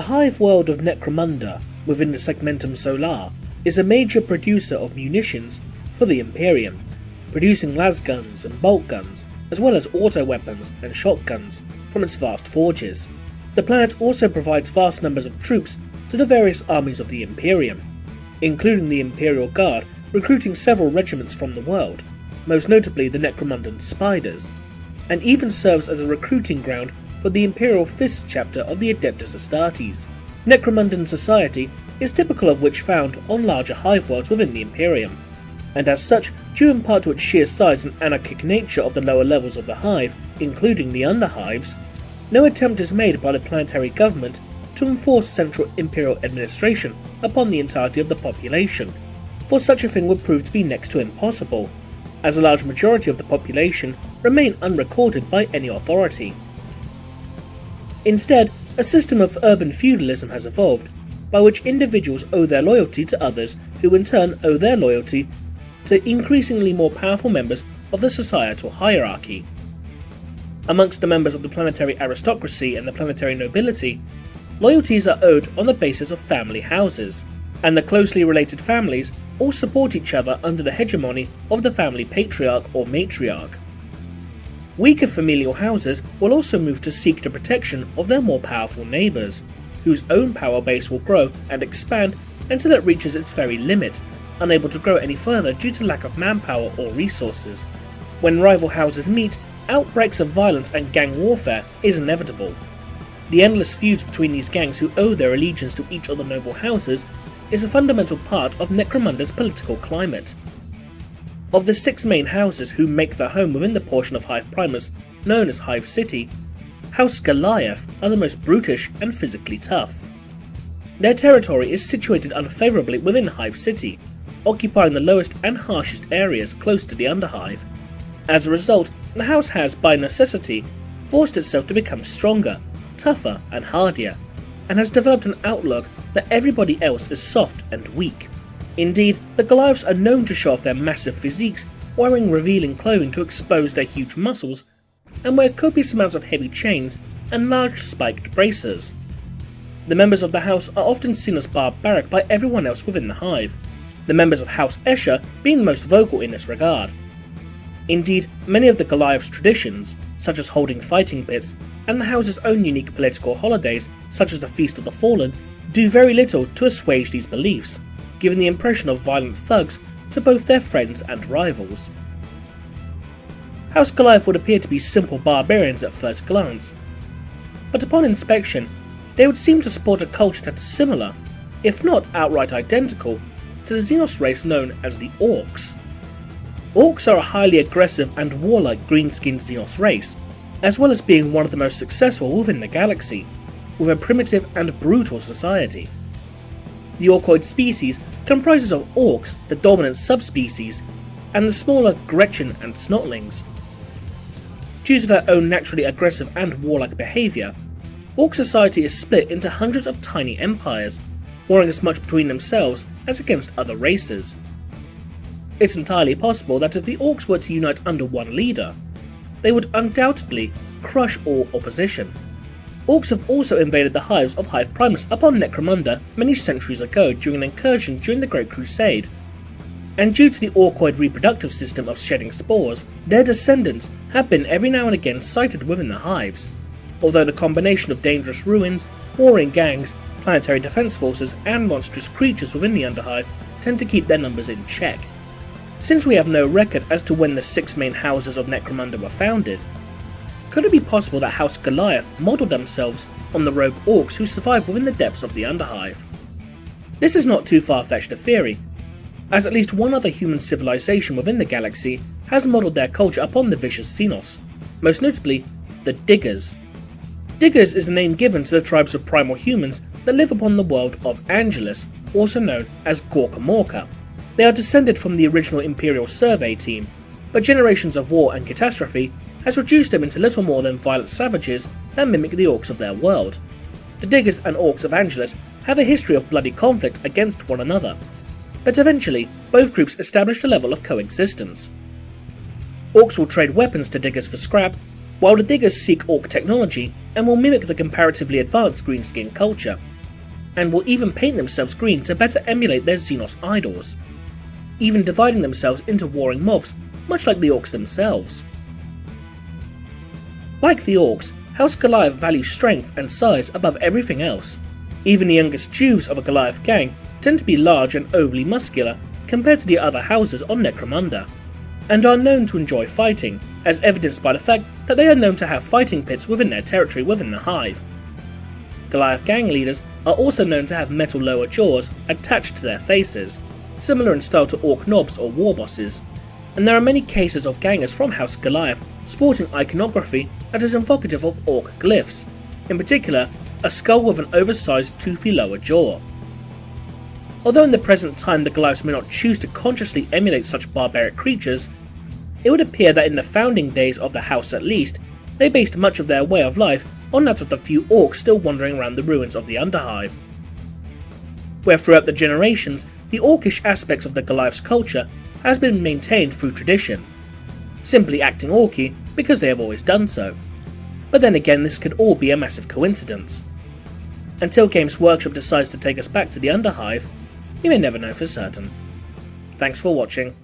The Hive world of Necromunda, within the Segmentum Solar, is a major producer of munitions for the Imperium, producing lasguns and bolt guns, as well as auto weapons and shotguns from its vast forges. The planet also provides vast numbers of troops to the various armies of the Imperium, including the Imperial Guard recruiting several regiments from the world, most notably the Necromundan Spiders, and even serves as a recruiting ground for the Imperial Fist chapter of the Adeptus Astartes. Necromundan Society is typical of which found on larger hive worlds within the Imperium, and as such, due in part to its sheer size and anarchic nature of the lower levels of the hive, including the underhives, no attempt is made by the planetary government to enforce central imperial administration upon the entirety of the population, for such a thing would prove to be next to impossible, as a large majority of the population remain unrecorded by any authority. Instead, a system of urban feudalism has evolved, by which individuals owe their loyalty to others who in turn owe their loyalty to increasingly more powerful members of the societal hierarchy. Amongst the members of the planetary aristocracy and the planetary nobility, loyalties are owed on the basis of family houses, and the closely related families all support each other under the hegemony of the family patriarch or matriarch. Weaker familial houses will also move to seek the protection of their more powerful neighbours, whose own power base will grow and expand until it reaches its very limit, unable to grow any further due to lack of manpower or resources. When rival houses meet, outbreaks of violence and gang warfare is inevitable. The endless feuds between these gangs who owe their allegiance to each of the noble houses is a fundamental part of Necromunda's political climate. Of the 6 main houses who make their home within the portion of Hive Primus known as Hive City, House Goliath are the most brutish and physically tough. Their territory is situated unfavourably within Hive City, occupying the lowest and harshest areas close to the Underhive. As a result, the house has, by necessity, forced itself to become stronger, tougher and hardier, and has developed an outlook that everybody else is soft and weak. Indeed, the Goliaths are known to show off their massive physiques, wearing revealing clothing to expose their huge muscles, and wear copious amounts of heavy chains and large spiked bracers. The members of the house are often seen as barbaric by everyone else within the hive, the members of House Escher being the most vocal in this regard. Indeed, many of the Goliath's traditions, such as holding fighting pits, and the house's own unique political holidays, such as the Feast of the Fallen, do very little to assuage these beliefs, giving the impression of violent thugs to both their friends and rivals. House Goliath would appear to be simple barbarians at first glance, but upon inspection, they would seem to sport a culture that is similar, if not outright identical, to the Xenos race known as the Orcs. Orcs are a highly aggressive and warlike green-skinned Xenos race, as well as being one of the most successful within the galaxy, with a primitive and brutal society. The Orkoid species comprises of Orcs, the dominant subspecies, and the smaller Gretchen and Snotlings. Due to their own naturally aggressive and warlike behaviour, Orc society is split into hundreds of tiny empires, warring as much between themselves as against other races. It's entirely possible that if the Orcs were to unite under one leader, they would undoubtedly crush all opposition. Orcs have also invaded the hives of Hive Primus upon Necromunda many centuries ago during an incursion during the Great Crusade, and due to the Orkoid reproductive system of shedding spores, their descendants have been every now and again sighted within the hives, although the combination of dangerous ruins, warring gangs, planetary defense forces and monstrous creatures within the Underhive tend to keep their numbers in check. Since we have no record as to when the 6 main houses of Necromunda were founded, could it be possible that House Goliath modelled themselves on the rogue Orcs who survived within the depths of the Underhive? This is not too far-fetched a theory, as at least one other human civilization within the galaxy has modelled their culture upon the vicious Xenos, most notably the Diggers. Diggers is the name given to the tribes of primal humans that live upon the world of Angelus, also known as Gorkamorka. They are descended from the original Imperial Survey team, but generations of war and catastrophe has reduced them into little more than violent savages that mimic the Orcs of their world. The Diggers and Orcs of Angelus have a history of bloody conflict against one another, but eventually both groups established a level of coexistence. Orcs will trade weapons to Diggers for scrap, while the Diggers seek Orc technology and will mimic the comparatively advanced greenskin culture, and will even paint themselves green to better emulate their Xenos idols, even dividing themselves into warring mobs, much like the orcs themselves. Like the orcs, House Goliath values strength and size above everything else. Even the youngest Jews of a Goliath gang tend to be large and overly muscular compared to the other houses on Necromunda, and are known to enjoy fighting, as evidenced by the fact that they are known to have fighting pits within their territory within the Hive. Goliath gang leaders are also known to have metal lower jaws attached to their faces, similar in style to orc knobs or war bosses, and there are many cases of gangers from House Goliath sporting iconography that is evocative of orc glyphs, in particular a skull with an oversized toothy lower jaw. Although in the present time the Goliaths may not choose to consciously emulate such barbaric creatures, it would appear that in the founding days of the house at least, they based much of their way of life on that of the few orcs still wandering around the ruins of the Underhive, where throughout the generations the orcish aspects of the Goliath's culture has been maintained through tradition, simply acting orky because they have always done so. But then again, this could all be a massive coincidence. Until Games Workshop decides to take us back to the Underhive, we may never know for certain. Thanks for watching.